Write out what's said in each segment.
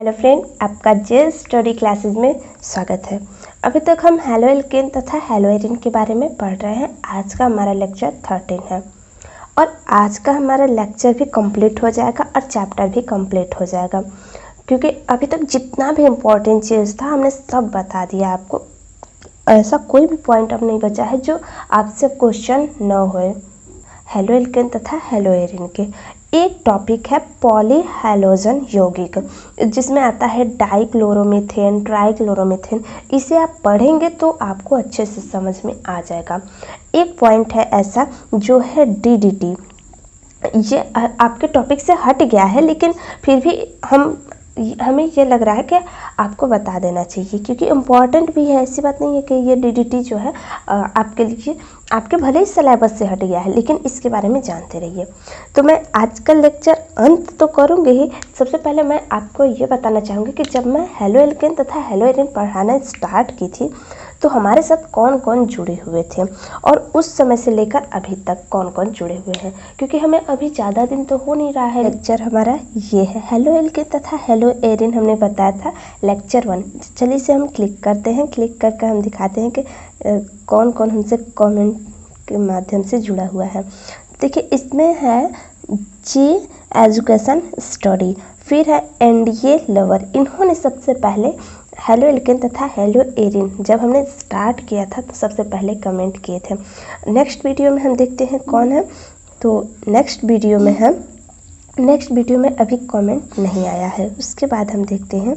Hello friend, आपका जे study classes में स्वागत है। अभी तक हम हेलो एल्केन तथा हेलो एरिन के बारे में पढ़ रहे हैं। आज का हमारा लेक्चर 13 है और आज का हमारा लेक्चर भी कंप्लीट हो जाएगा और चैप्टर भी कंप्लीट हो जाएगा, क्योंकि अभी तक जितना भी इम्पोर्टेंट चीज़ था हमने सब बता दिया आपको। ऐसा कोई भी पॉइंट अब नहीं बचा है जो आपसे क्वेश्चन न होए। हेलो एल्केन तथा हेलो एरिन के एक टॉपिक है पॉलीहैलोजन यौगिक, जिसमें आता है डाइक्लोरोमीथेन, ट्राइक्लोरोमीथेन। इसे आप पढ़ेंगे तो आपको अच्छे से समझ में आ जाएगा। एक पॉइंट है ऐसा जो है डीडीटी। ये आपके टॉपिक से हट गया है, लेकिन फिर भी हमें ये लग रहा है कि आपको बता देना चाहिए, क्योंकि इम्पॉर्टेंट भी है। ऐसी बात नहीं है कि ये डीडीटी जो है आपके लिए, आपके भले ही सिलेबस से हट गया है, लेकिन इसके बारे में जानते रहिए। तो मैं आज का लेक्चर अंत तो करूँगी ही। सबसे पहले मैं आपको ये बताना चाहूँगी कि जब मैं हेलो एल्केन तथा हेलो एरिन पढ़ाना स्टार्ट की थी तो हमारे साथ कौन कौन जुड़े हुए थे और उस समय से लेकर अभी तक कौन कौन जुड़े हुए हैं, क्योंकि हमें अभी ज़्यादा दिन तो हो नहीं रहा है। लेक्चर हमारा ये है हेलो एल्केन तथा हेलो एरिन, हमने बताया था लेक्चर 1। चलिए इसे हम क्लिक करते हैं। क्लिक करके हम दिखाते हैं कि कौन कौन हमसे कमेंट के माध्यम से जुड़ा हुआ है। देखिए, इसमें है जे एजुकेशन स्टडी, फिर है एनडीए लवर। इन्होंने सबसे पहले हेलो एल्केन तथा हेलो एरिन जब हमने स्टार्ट किया था तो सबसे पहले कमेंट किए थे। नेक्स्ट वीडियो में हम देखते हैं कौन है। तो नेक्स्ट वीडियो में अभी कमेंट नहीं आया है। उसके बाद हम देखते हैं,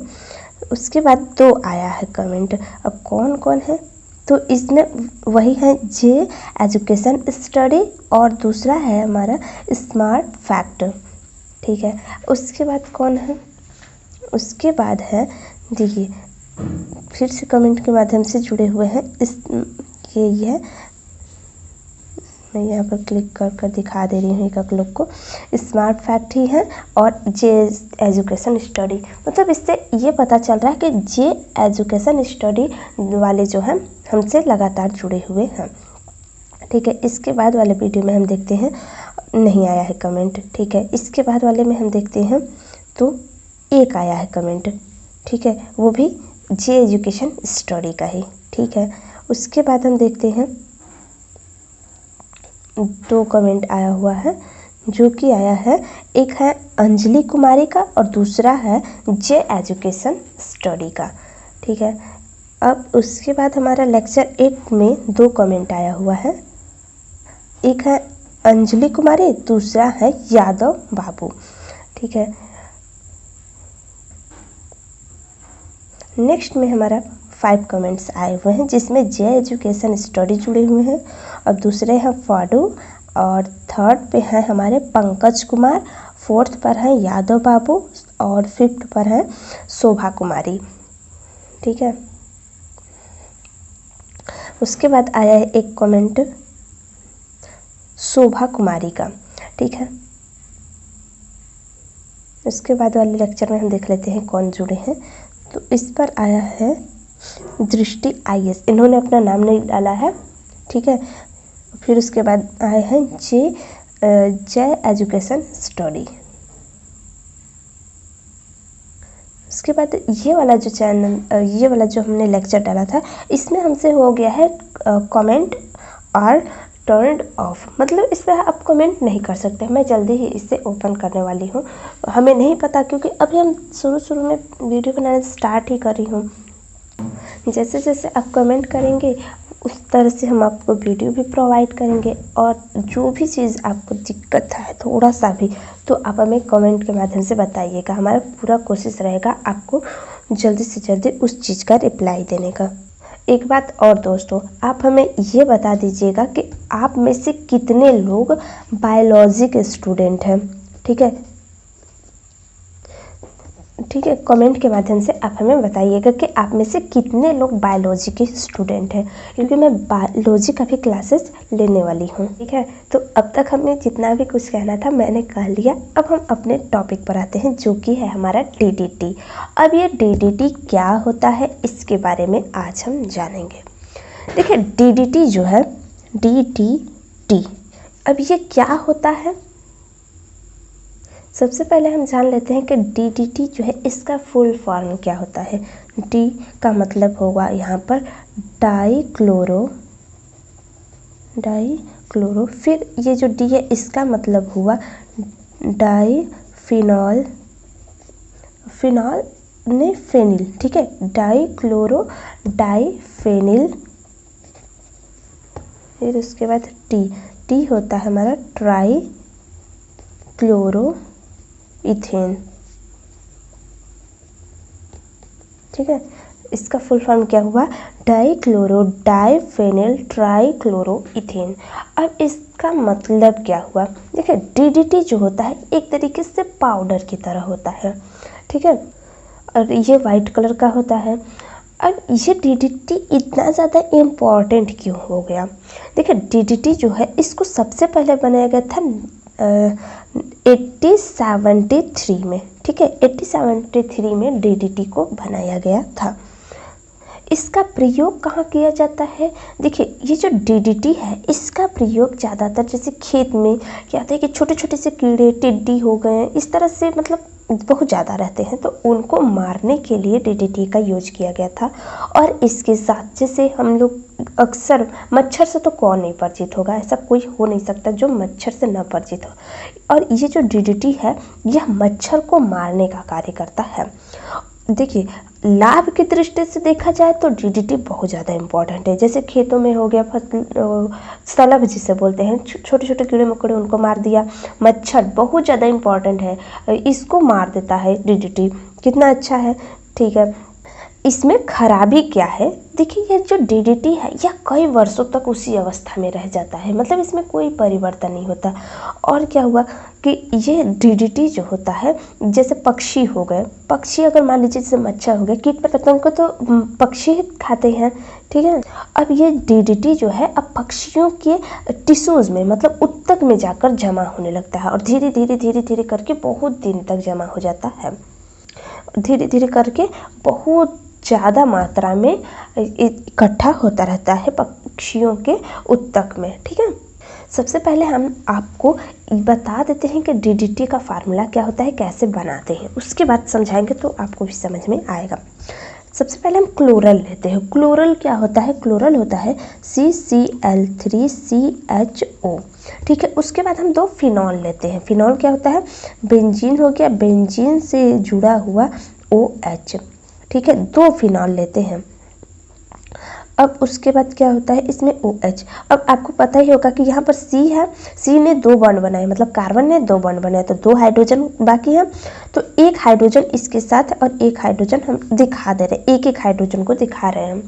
उसके बाद तो आया है कमेंट। अब कौन कौन है, तो इसमें वही है जे एजुकेशन स्टडी और दूसरा है हमारा स्मार्ट फैक्ट। ठीक है, उसके बाद कौन है, उसके बाद है, देखिए फिर से कमेंट के माध्यम से जुड़े हुए हैं ये है। मैं यहाँ पर क्लिक कर दिखा दे रही हूँ एक लोग को। स्मार्ट फैक्ट ही है और जे एजुकेशन स्टडी। मतलब इससे ये पता चल रहा है कि जे एजुकेशन स्टडी वाले जो हैं हमसे लगातार जुड़े हुए हैं। ठीक है, इसके बाद वाले वीडियो में हम देखते हैं नहीं आया है कमेंट। ठीक है, इसके बाद वाले में हम देखते हैं तो एक आया है कमेंट। ठीक है, वो भी जे एजुकेशन स्टडी का ही। ठीक है, उसके बाद हम देखते हैं 2 कमेंट आया हुआ है, जो कि आया है, एक है अंजलि कुमारी का और दूसरा है जे एजुकेशन स्टडी का। ठीक है, अब उसके बाद हमारा लेक्चर 8 में 2 कमेंट आया हुआ है। एक है अंजलि कुमारी, दूसरा है यादव बाबू। ठीक है, नेक्स्ट में हमारा 5 कमेंट्स आए हुए हैं, जिसमें जे एजुकेशन स्टडी जुड़े हुए हैं और दूसरे हैं फाडू और थर्ड पे हैं हमारे पंकज कुमार, फोर्थ पर हैं यादव बाबू और फिफ्थ पर हैं शोभा कुमारी। ठीक है, उसके बाद आया है एक कमेंट शोभा कुमारी का। ठीक है, उसके बाद वाले लेक्चर में हम देख लेते हैं कौन जुड़े हैं। तो इस पर आया है दृष्टि आईएस, इन्होंने अपना नाम नहीं डाला है। ठीक है, फिर उसके बाद आए हैं जे एजुकेशन स्टडी। उसके बाद ये वाला जो चैनल, ये वाला जो हमने लेक्चर डाला था, इसमें हमसे हो गया है कमेंट और टर्न्ड ऑफ। मतलब इस पर आप कमेंट नहीं कर सकते। मैं जल्दी ही इसे ओपन करने वाली हूँ। हमें नहीं पता, क्योंकि अभी हम शुरू में वीडियो बनाना स्टार्ट ही कर रही हूँ। जैसे जैसे आप कमेंट करेंगे उस तरह से हम आपको वीडियो भी प्रोवाइड करेंगे, और जो भी चीज़ आपको दिक्कत है थोड़ा सा भी, तो आप हमें कमेंट के माध्यम से बताइएगा। हमारा पूरा कोशिश रहेगा आपको जल्दी से जल्दी उस चीज़ का रिप्लाई देने का। एक बात और दोस्तों, आप हमें ये बता दीजिएगा कि आप में से कितने लोग बायोलॉजी के स्टूडेंट हैं। ठीक है, ठीक है, कमेंट के माध्यम से आप हमें बताइएगा कि आप में से कितने लोग बायोलॉजी के स्टूडेंट हैं, क्योंकि मैं बायोलॉजी का भी क्लासेस लेने वाली हूँ। ठीक है, तो अब तक हमने जितना भी कुछ कहना था मैंने कह लिया। अब हम अपने टॉपिक पर आते हैं, जो कि है हमारा डीडीटी। अब ये डीडीटी क्या होता है इसके बारे में आज हम जानेंगे। देखिए, डीडीटी जो है, डीडीटी, अब ये क्या होता है, सबसे पहले हम जान लेते हैं कि DDT जो है इसका फुल फॉर्म क्या होता है। D का मतलब होगा यहाँ पर डाइक्लोरो, फिर ये जो D है इसका मतलब हुआ डाइफिनॉल, ने फेनिल, ठीक है, डाइक्लोरो डाइफेनिल। फिर उसके बाद टी होता है हमारा ट्राई क्लोरो इथेन, ठीक है। इसका फुल फॉर्म क्या हुआ, डाइक्लोरो डाइफेनिल ट्राइक्लोरो इथेन। अब इसका मतलब क्या हुआ, देखिए DDT जो होता है एक तरीके से पाउडर की तरह होता है, ठीक है, और ये वाइट कलर का होता है। अब ये DDT इतना ज़्यादा इम्पॉर्टेंट क्यों हो गया, देखिए DDT जो है इसको सबसे पहले बनाया गया था 1873 में, ठीक है, 1873 में DDT को बनाया गया था। इसका प्रयोग कहाँ किया जाता है, देखिए ये जो DDT है इसका प्रयोग ज़्यादातर जैसे खेत में क्या होता है कि छोटे छोटे से कीड़े टिड्डी हो गए इस तरह से मतलब बहुत ज़्यादा रहते हैं, तो उनको मारने के लिए DDT का यूज किया गया था। और इसके साथ जैसे हम लोग अक्सर मच्छर से तो कौन नहीं परिचित होगा, ऐसा कोई हो नहीं सकता जो मच्छर से न परिचित हो, और ये जो DDT है यह मच्छर को मारने का कार्य करता है। देखिए लाभ की दृष्टि से देखा जाए तो DDT बहुत ज़्यादा इम्पॉर्टेंट है, जैसे खेतों में हो गया फसल सलभ जिसे बोलते हैं, छोटे छोटे कीड़े मकोड़े उनको मार दिया। मच्छर बहुत ज़्यादा इम्पॉर्टेंट है, इसको मार देता है DDT, कितना अच्छा है, ठीक है। इसमें खराबी क्या है, देखिए ये जो DDT है यह कई वर्षों तक उसी अवस्था में रह जाता है, मतलब इसमें कोई परिवर्तन नहीं होता। और क्या हुआ कि ये DDT जो होता है जैसे पक्षी हो गए, पक्षी अगर मान लीजिए जैसे मच्छर हो गए, कीट पतंग को तो पक्षी खाते हैं, ठीक है। अब ये DDT जो है अब पक्षियों के टिश्यूज़ में मतलब उत्तक में जाकर जमा होने लगता है और धीरे धीरे करके बहुत दिन तक जमा हो जाता है, धीरे धीरे करके बहुत ज़्यादा मात्रा में इकट्ठा होता रहता है पक्षियों के उत्तक में, ठीक है। सबसे पहले हम आपको बता देते हैं कि DDT का फार्मूला क्या होता है, कैसे बनाते हैं, उसके बाद समझाएंगे तो आपको भी समझ में आएगा। सबसे पहले हम क्लोरल लेते हैं। क्लोरल क्या होता है, क्लोरल होता है CCl3CHO, ठीक है। उसके बाद हम 2 फिनॉल लेते हैं। फिनॉल क्या होता है, बेंजीन हो गया, बेंजीन से जुड़ा हुआ OH, ठीक है, 2 फिनॉल लेते हैं। अब उसके बाद क्या होता है इसमें OH। अब आपको पता ही होगा कि यहाँ पर C है, C ने 2 बॉन्ड बनाए, मतलब कार्बन ने 2 बॉन्ड बनाए, तो 2 हाइड्रोजन बाकी है, तो 1 हाइड्रोजन इसके साथ और 1 हाइड्रोजन हम दिखा दे रहे हैं, एक हाइड्रोजन को दिखा रहे हैं हम,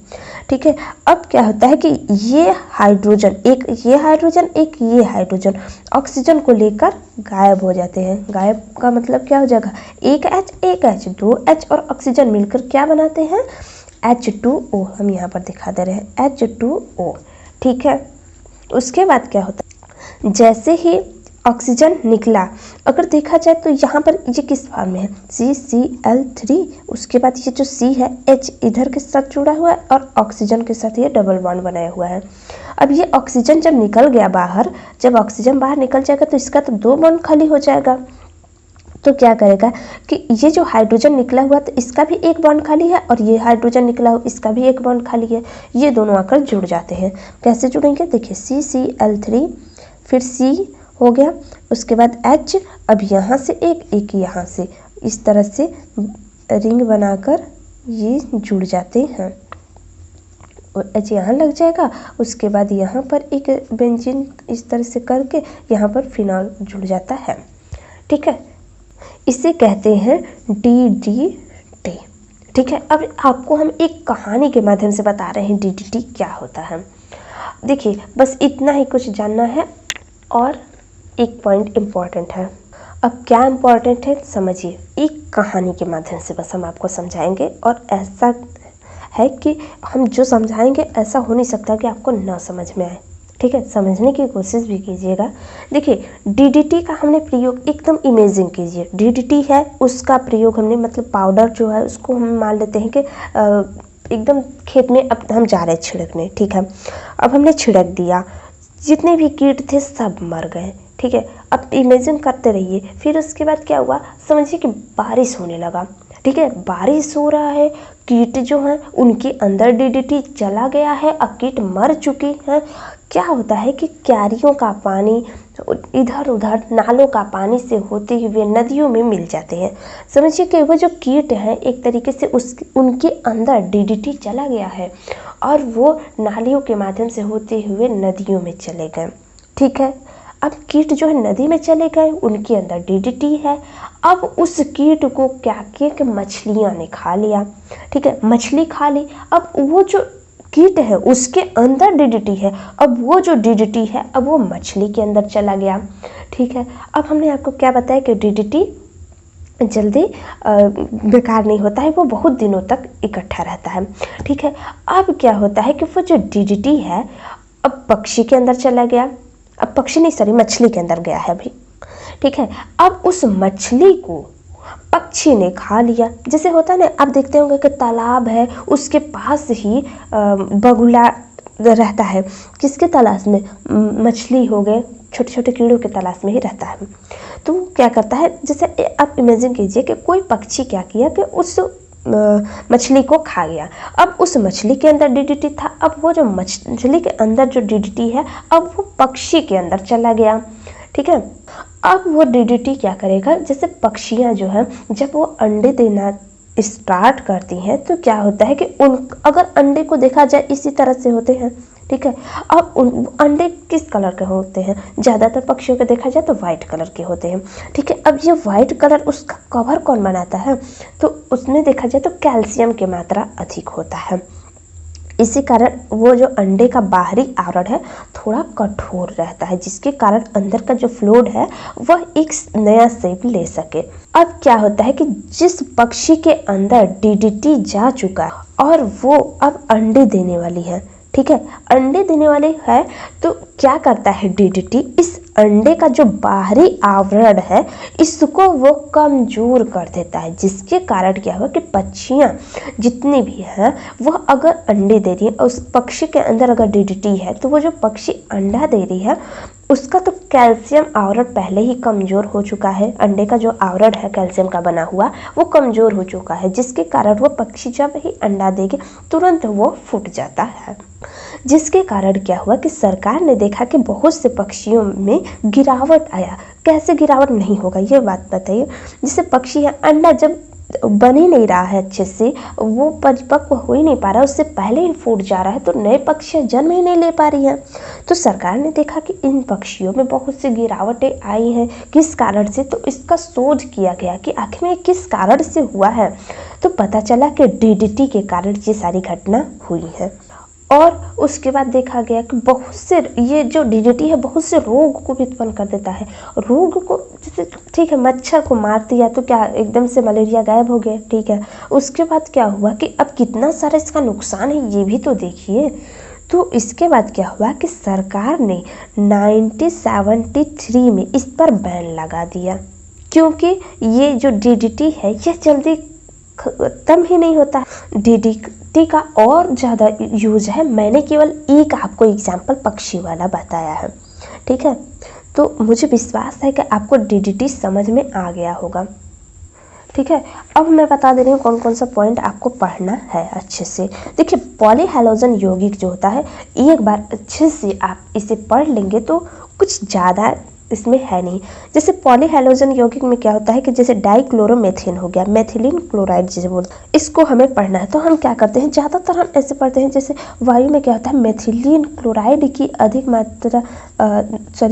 ठीक है। अब क्या होता है कि ये हाइड्रोजन, एक ये हाइड्रोजन एक ये हाइड्रोजन ऑक्सीजन को लेकर गायब हो जाते हैं। गायब का मतलब क्या हो जाएगा, एक H 2 H और ऑक्सीजन मिलकर क्या बनाते हैं, H2O, हम यहाँ पर दिखा दे रहे हैं H2O, ठीक है। उसके बाद क्या होता है, जैसे ही ऑक्सीजन निकला, अगर देखा जाए तो यहाँ पर ये किस फॉर्म में है, CCl3, उसके बाद ये जो C है H इधर के साथ जुड़ा हुआ है और ऑक्सीजन के साथ ये डबल बॉन्ड बनाया हुआ है। अब ये ऑक्सीजन जब निकल गया बाहर, जब ऑक्सीजन बाहर निकल जाएगा तो इसका तो 2 बॉन्ड खाली हो जाएगा, तो क्या करेगा कि ये जो हाइड्रोजन निकला हुआ तो इसका भी 1 बॉन्ड खाली है और ये हाइड्रोजन निकला हुआ इसका भी 1 बॉन्ड खाली है, ये दोनों आकर जुड़ जाते हैं। कैसे जुड़ेंगे, देखिए CCl3, फिर C हो गया, उसके बाद H, अब यहाँ से एक यहाँ से, इस तरह से रिंग बनाकर ये जुड़ जाते हैं और H यहाँ लग जाएगा। उसके बाद यहाँ पर एक बेंजीन इस तरह से करके यहाँ पर फिनॉल जुड़ जाता है, ठीक है। इसे कहते हैं DDT, ठीक है। अब आपको हम एक कहानी के माध्यम से बता रहे हैं DDT क्या होता है। देखिए बस इतना ही कुछ जानना है और एक पॉइंट इम्पॉर्टेंट है। अब क्या इम्पॉर्टेंट है समझिए, एक कहानी के माध्यम से बस हम आपको समझाएंगे, और ऐसा है कि हम जो समझाएंगे ऐसा हो नहीं सकता कि आपको ना समझ में आए, ठीक है। समझने की कोशिश भी कीजिएगा। देखिए DDT का हमने प्रयोग एकदम इमेजिन कीजिए, DDT है उसका प्रयोग हमने मतलब पाउडर जो है उसको हम मान लेते हैं कि एकदम खेत में अब हम जा रहे हैं छिड़कने, ठीक है। अब हमने छिड़क दिया, जितने भी कीट थे सब मर गए, ठीक है, अब इमेजिन करते रहिए। फिर उसके बाद क्या हुआ, समझिए कि बारिश होने लगा। ठीक है, बारिश हो रहा है, कीट जो हैं उनके अंदर डीडीटी चला गया है, अब कीट मर चुकी हैं। क्या होता है कि क्यारियों का पानी इधर उधर नालों का पानी से होते हुए नदियों में मिल जाते हैं। समझिए कि वो जो कीट हैं एक तरीके से उनके अंदर डीडीटी चला गया है और वो नालियों के माध्यम से होते हुए नदियों में चले गए। ठीक है, अब कीट जो है नदी में चले गए, उनके अंदर डीडीटी है। अब उस कीट को क्या किया कि मछलियाँ ने खा लिया। ठीक है, मछली खा ली। अब वो जो कीट है उसके अंदर डीडीटी है, अब वो जो डीडीटी है अब वो मछली के अंदर चला गया। ठीक है, अब हमने आपको क्या बताया कि डीडीटी जल्दी बेकार नहीं होता है, वो बहुत दिनों तक इकट्ठा रहता है। ठीक है, अब क्या होता है कि वो जो डीडीटी है अब पक्षी के अंदर चला गया, अब पक्षी नहीं सॉरी मछली के अंदर गया है अभी। ठीक है, अब उस मछली को पक्षी ने खा लिया। जैसे होता है ना, आप देखते होंगे कि तालाब है उसके पास ही बगुला रहता है, किसके तलाश में, मछली हो गए, छोटे छोटे कीड़ों के तलाश में ही रहता है। तो वो क्या करता है, जैसे आप इमेजिन कीजिए कि कोई पक्षी क्या किया कि उस मछली को खा गया। अब उस मछली के अंदर डीडीटी था, अब वो जो मछली के अंदर जो डीडीटी है अब वो पक्षी के अंदर चला गया। ठीक है, अब वो डीडीटी क्या करेगा, जैसे पक्षियां जो है जब वो अंडे देना स्टार्ट करती हैं तो क्या होता है कि अगर अंडे को देखा जाए इसी तरह से होते हैं। ठीक है, अब उन अंडे किस कलर के होते हैं, ज़्यादातर पक्षियों के देखा जाए तो वाइट कलर के होते हैं। ठीक है, अब ये वाइट कलर उसका कवर कौन बनाता है, तो उसमें देखा जाए तो कैल्शियम की मात्रा अधिक होता है। इसी कारण वो जो अंडे का बाहरी आवरण है थोड़ा कठोर रहता है, जिसके कारण अंदर का जो फ्लूइड है वह एक नया शेप ले सके। अब क्या होता है कि जिस पक्षी के अंदर डीडीटी जा चुका है और वो अब अंडे देने वाली है, ठीक है, अंडे देने वाली है, तो क्या करता है डीडीटी, इस अंडे का जो बाहरी आवरण है इसको वो कमजोर कर देता है, जिसके कारण क्या हुआ कि पक्षियाँ जितनी भी हैं वह अगर अंडे दे रही है, उस पक्षी के अंदर अगर डीडीटी है तो वो जो पक्षी अंडा दे रही है उसका तो कैल्शियम आवरण पहले ही कमज़ोर हो चुका है। अंडे का जो आवरण है कैल्शियम का बना हुआ वो कमज़ोर हो चुका है, जिसके कारण वो पक्षी जब ही अंडा देगी तुरंत वो फूट जाता है। जिसके कारण क्या हुआ कि सरकार ने देखा कि बहुत से पक्षियों में गिरावट आया। कैसे गिरावट नहीं होगा ये बात बताइए, जैसे पक्षी अंडा जब बन ही नहीं रहा है अच्छे से, वो परिपक्व हो ही नहीं पा रहा, उससे पहले ही फूट जा रहा है, तो नए पक्षियाँ जन्म ही नहीं ले पा रही हैं। तो सरकार ने देखा कि इन पक्षियों में बहुत सी गिरावटें आई हैं, किस कारण से, तो इसका शोध किया गया कि आखिर में किस कारण से हुआ है। तो पता चला कि डीडीटी के कारण ये सारी घटना हुई है। और उसके बाद देखा गया कि बहुत से ये जो डीडीटी है बहुत से रोग को भी उत्पन्न कर देता है। रोग को जैसे ठीक है मच्छर को मार दिया तो क्या एकदम से मलेरिया गायब हो गया, ठीक है, उसके बाद क्या हुआ कि अब कितना सारा इसका नुकसान है ये भी तो देखिए। तो इसके बाद क्या हुआ कि सरकार ने 1973 में इस पर बैन लगा दिया, क्योंकि ये जो डीडीटी है यह जल्दी खत्म ही नहीं होता। डीडीटी का और ज़्यादा यूज है, मैंने केवल एक आपको एग्जाम्पल पक्षी वाला बताया है, ठीक है। तो मुझे विश्वास है कि आपको डीडीटी समझ में आ गया होगा, ठीक है। अब मैं बता दे रही हूँ कौन कौन सा पॉइंट आपको पढ़ना है अच्छे से। देखिए पॉलीहेलोजन यौगिक जो होता है, एक बार अच्छे से आप इसे पढ़ लेंगे तो कुछ ज़्यादा इसमें है नहीं। जैसे पॉलीहेलोजन यौगिक में क्या होता है कि जैसे डाइक्लोरोमेथिन हो गया, मेथिलीन क्लोराइड जिसे बोलते हैं, इसको हमें पढ़ना है। तो हम क्या करते हैं, ज़्यादातर हम ऐसे पढ़ते हैं जैसे वायु में क्या होता है मेथिलीन क्लोराइड की अधिक मात्रा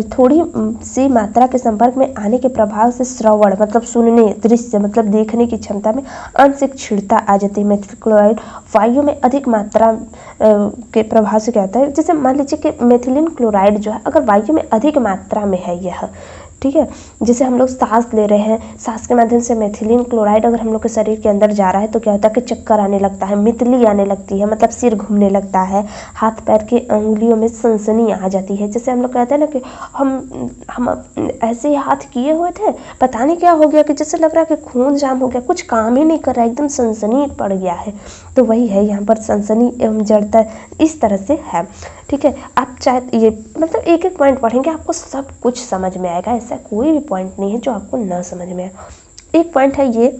थोड़ी सी मात्रा के संपर्क में आने के प्रभाव से श्रवण मतलब सुनने, दृश्य मतलब देखने की क्षमता में आंशिक क्षीणता आ जाती है। मेथिल क्लोराइड वायु में अधिक मात्रा के प्रभाव से क्या होता है, जैसे मान लीजिए कि मेथिलीन क्लोराइड जो है अगर वायु में अधिक मात्रा में है यह, ठीक है, जैसे हम लोग सांस ले रहे हैं, सांस के माध्यम से मेथिलीन क्लोराइड अगर हम लोग के शरीर के अंदर जा रहा है तो क्या होता है कि चक्कर आने लगता है, मितली आने लगती है, मतलब सिर घूमने लगता है, हाथ पैर की अंगुलियों में सनसनी आ जाती है। जैसे हम लोग कहते हैं ना कि हम ऐसे ही हाथ किए हुए थे, पता नहीं क्या हो गया कि जैसे लग रहा है कि खून जाम हो गया, कुछ काम ही नहीं कर रहा है, एकदम सनसनी पड़ गया है। तो वही है यहाँ पर सनसनी एवं जड़ता इस तरह से है, ठीक है। आप चाहे ये मतलब एक एक पॉइंट पढ़ेंगे आपको सब कुछ समझ में आएगा, ऐसा कोई भी पॉइंट नहीं है जो आपको ना समझ में आए। एक पॉइंट है ये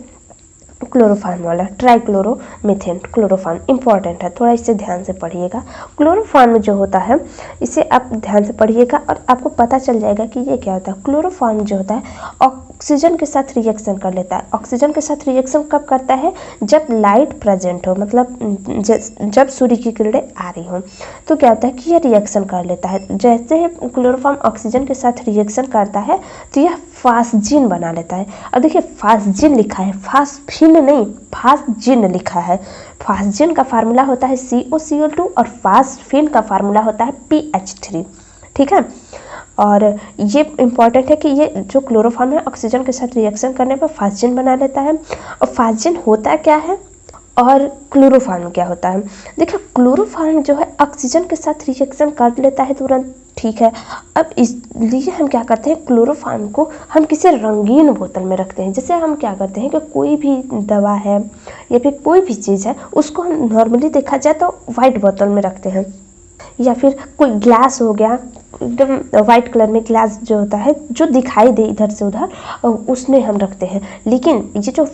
क्लोरोफॉर्म वाला, ट्राइक्लोरोमीथेन क्लोरोफॉर्म इंपॉर्टेंट है, थोड़ा इसे ध्यान से पढ़िएगा। क्लोरोफॉर्म जो होता है इसे आप ध्यान से पढ़िएगा और आपको पता चल जाएगा कि ये क्या होता है। क्लोरोफॉर्म जो होता है ऑक्सीजन के साथ रिएक्शन कर लेता है। ऑक्सीजन के साथ रिएक्शन कब करता है? जब लाइट प्रेजेंट हो, मतलब जब सूर्य की किरणें आ रही हो तो क्या होता है कि यह रिएक्शन कर लेता है। जैसे ही क्लोरोफॉर्म ऑक्सीजन के साथ रिएक्शन करता है तो यह फास्जिन बना लेता है। अब देखिए फास्जिन लिखा है, फास्फिन नहीं, फास्जिन लिखा है। फास्जिन का फार्मूला होता है COCl2 और फास्फिन का फार्मूला होता है PH3। ठीक है, और ये इम्पॉर्टेंट है कि ये जो क्लोरोफॉर्म है ऑक्सीजन के साथ रिएक्शन करने पर फास्जिन बना लेता है। और फास्जिन होता क्या है और क्लोरोफॉर्म क्या होता है? देखिए क्लोरोफॉर्म जो है ऑक्सीजन के साथ रिएक्शन कर लेता है तुरंत, ठीक है। अब इसलिए हम क्या करते हैं, क्लोरोफॉर्म को हम किसी रंगीन बोतल में रखते हैं। जैसे हम क्या करते हैं कि कोई भी दवा है या फिर कोई भी चीज़ है उसको हम नॉर्मली देखा जाए तो वाइट बोतल में रखते हैं, या फिर कोई ग्लास हो गया एकदम वाइट कलर में ग्लास जो होता है जो दिखाई दे इधर से उधर, उसमें हम रखते हैं। लेकिन ये जो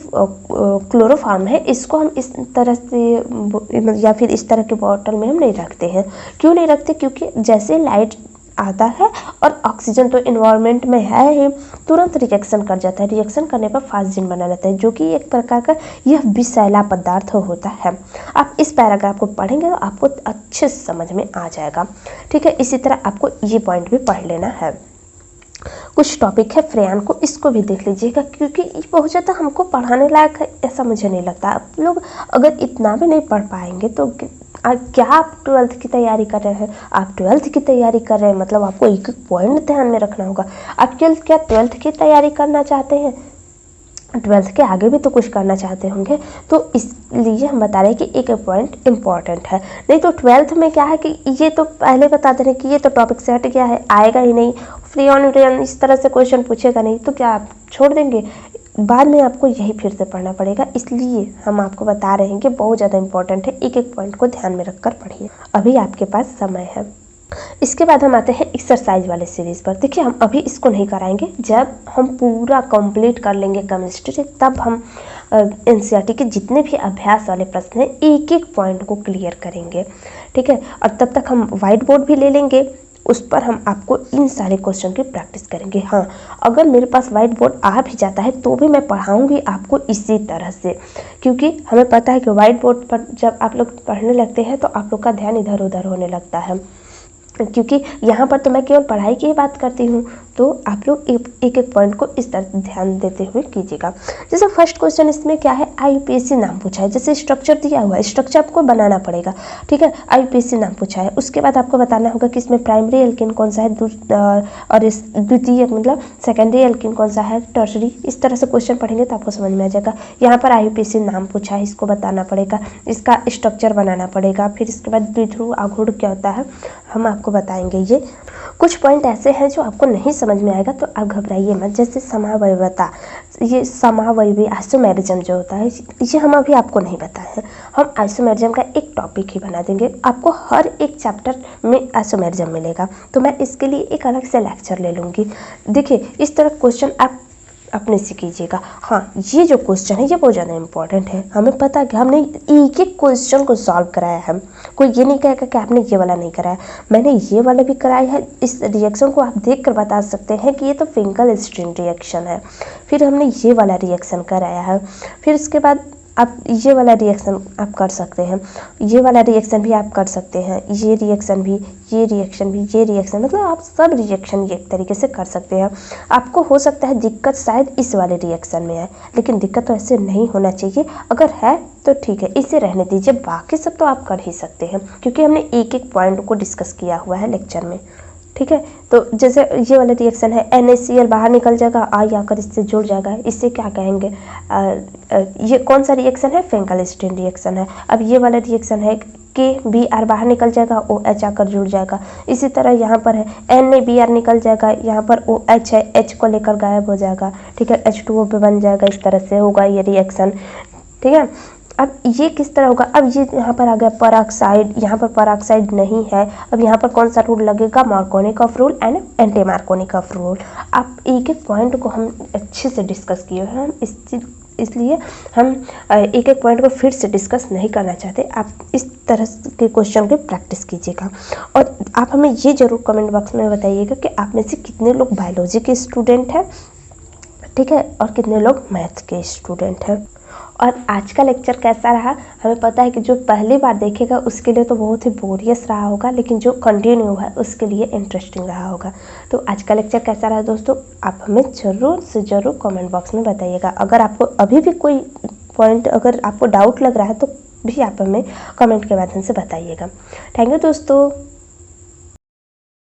क्लोरोफॉर्म है इसको हम इस तरह से या फिर इस तरह के बॉटल में हम नहीं रखते हैं। क्यों नहीं रखते? क्योंकि जैसे लाइट आता है और ऑक्सीजन तो इन्वायरमेंट में है ही, तुरंत रिएक्शन कर जाता है। रिएक्शन करने पर फास्जिन बना लेता है जो कि एक प्रकार का यह विषैला पदार्थ होता है। आप इस पैराग्राफ को पढ़ेंगे तो आपको अच्छे से समझ में आ जाएगा। ठीक है, इसी तरह आपको ये पॉइंट भी पढ़ लेना है। कुछ टॉपिक है फ्रेयान को, इसको भी देख लीजिएगा क्योंकि ये बहुत ज़्यादा हमको पढ़ाने लायक है ऐसा मुझे नहीं लगता। आप लोग अगर इतना भी नहीं पढ़ पाएंगे तो क्या आप 12th की तैयारी कर रहे हैं? आप 12th की तैयारी कर रहे हैं मतलब आपको एक एक पॉइंट ध्यान में रखना होगा। आप क्या 12th की तैयारी करना चाहते हैं? 12th के आगे भी तो कुछ करना चाहते होंगे, तो इसलिए हम बता रहे हैं कि एक पॉइंट इम्पॉर्टेंट है। नहीं तो 12th में क्या है कि ये तो पहले बता दे रहे हैं कि ये तो टॉपिक से हट गया है, आएगा ही नहीं, फ्रेयन इस तरह से क्वेश्चन पूछेगा नहीं, तो क्या आप छोड़ देंगे? बाद में आपको यही फिर से पढ़ना पड़ेगा। इसलिए हम आपको बता रहे हैं कि बहुत ज़्यादा इंपॉर्टेंट है, एक एक पॉइंट को ध्यान में रखकर पढ़िए। अभी आपके पास समय है। इसके बाद हम आते हैं एक्सरसाइज वाले सीरीज़ पर। देखिए हम अभी इसको नहीं कराएंगे, जब हम पूरा कंप्लीट कर लेंगे केमिस्ट्री तब हम NCERT के जितने भी अभ्यास वाले प्रश्न हैं एक एक पॉइंट को क्लियर करेंगे। ठीक है, और तब तक हम वाइट बोर्ड भी ले लेंगे, उस पर हम आपको इन सारे क्वेश्चन की प्रैक्टिस करेंगे। हाँ, अगर मेरे पास वाइट बोर्ड आ भी जाता है तो भी मैं पढ़ाऊंगी आपको इसी तरह से, क्योंकि हमें पता है कि वाइट बोर्ड पर जब आप लोग पढ़ने लगते हैं तो आप लोग का ध्यान इधर उधर होने लगता है, क्योंकि यहाँ पर तो मैं केवल पढ़ाई की ही बात करती हूँ। तो आप लोग एक एक पॉइंट को इस तरह ध्यान देते हुए कीजिएगा। जैसे फर्स्ट क्वेश्चन इसमें क्या है, IUPAC नाम पूछा है। जैसे स्ट्रक्चर दिया हुआ है, स्ट्रक्चर आपको बनाना पड़ेगा। ठीक है, IUPAC नाम पूछा है, उसके बाद आपको बताना होगा कि इसमें प्राइमरी एल्किन कौन सा है और इस द्वितीय मतलब सेकेंडरी एल्किन कौन सा है, टर्सरी। इस तरह से क्वेश्चन पढ़ेंगे तो आपको समझ में आ जाएगा। यहाँ पर IUPAC नाम पूछा है, इसको बताना पड़ेगा, इसका स्ट्रक्चर बनाना पड़ेगा। फिर इसके बाद द्विध्रुव आघूर्ण क्या होता है हम आपको बताएंगे। ये कुछ पॉइंट ऐसे हैं जो आपको नहीं समझ में आएगा तो आप घबराइए मत। जैसे समावयवता, ये समावयवी आइसोमेरिज्म जो होता है ये हम अभी आपको नहीं बताए हैं। हम आइसोमेरिज्म का एक टॉपिक ही बना देंगे, आपको हर एक चैप्टर में आइसोमेरिज्म मिलेगा, तो मैं इसके लिए एक अलग से लेक्चर ले लूँगी। देखिए इस तरह क्वेश्चन आप अपने से कीजिएगा। हाँ, ये जो क्वेश्चन है ये बहुत ज़्यादा इंपॉर्टेंट है। हमें पता है कि हमने एक एक क्वेश्चन को सॉल्व कराया है, कोई ये नहीं कहेगा कि आपने ये वाला नहीं कराया। मैंने ये वाला भी कराया है। इस रिएक्शन को आप देखकर बता सकते हैं कि ये तो फिंकेलस्टीन रिएक्शन है। फिर हमने ये वाला रिएक्शन कराया है। फिर इसके बाद आप ये वाला रिएक्शन आप कर सकते हैं, ये वाला रिएक्शन भी आप कर सकते हैं, ये रिएक्शन भी, ये रिएक्शन भी, ये रिएक्शन, मतलब आप सब रिएक्शन एक तरीके से कर सकते हैं। आपको हो सकता है दिक्कत शायद इस वाले रिएक्शन में है, लेकिन दिक्कत तो ऐसे नहीं होना चाहिए। अगर है तो ठीक है, इसे रहने दीजिए, बाकी सब तो आप कर ही सकते हैं क्योंकि हमने एक एक पॉइंट को डिस्कस किया हुआ है लेक्चर में। ठीक है, तो जैसे ये वाला रिएक्शन है, NaCl बाहर निकल जाएगा, आई आकर इससे जुड़ जाएगा, इससे क्या कहेंगे, ये कौन सा रिएक्शन है, फिंकेलस्टीन रिएक्शन है। अब ये वाला रिएक्शन है, KBr बाहर निकल जाएगा, OH आकर जुड़ जाएगा। इसी तरह यहाँ पर है NaBr निकल जाएगा, यहाँ पर OH है, H को लेकर गायब हो जाएगा। ठीक है, H2O पे बन जाएगा, इस तरह से होगा ये रिएक्शन। ठीक है, अब ये किस तरह होगा, अब ये यहाँ पर आ गया पेरोक्साइड, यहाँ पर पेरोक्साइड नहीं है। अब यहाँ पर कौन सा रूल लगेगा, Markovnikov rule and anti Markovnikov rule. अब एक एक पॉइंट को हम अच्छे से डिस्कस किए हैं, हम इसलिए हम एक एक पॉइंट को फिर से डिस्कस नहीं करना चाहते। आप इस तरह के क्वेश्चन की प्रैक्टिस कीजिएगा और आप हमें ये जरूर कमेंट बॉक्स में बताइएगा कि आप में से कितने लोग बायोलॉजी के स्टूडेंट हैं, ठीक है, और कितने लोग मैथ्स के स्टूडेंट हैं। और आज का लेक्चर कैसा रहा, हमें पता है कि जो पहली बार देखेगा उसके लिए तो बहुत ही बोरियस रहा होगा, लेकिन जो कंटिन्यू है उसके लिए इंटरेस्टिंग रहा होगा। तो आज का लेक्चर कैसा रहा दोस्तों, आप हमें ज़रूर से ज़रूर कमेंट बॉक्स में बताइएगा। अगर आपको अभी भी कोई पॉइंट, अगर आपको डाउट लग रहा है तो भी आप हमें कमेंट के माध्यम से बताइएगा। थैंक यू दोस्तों।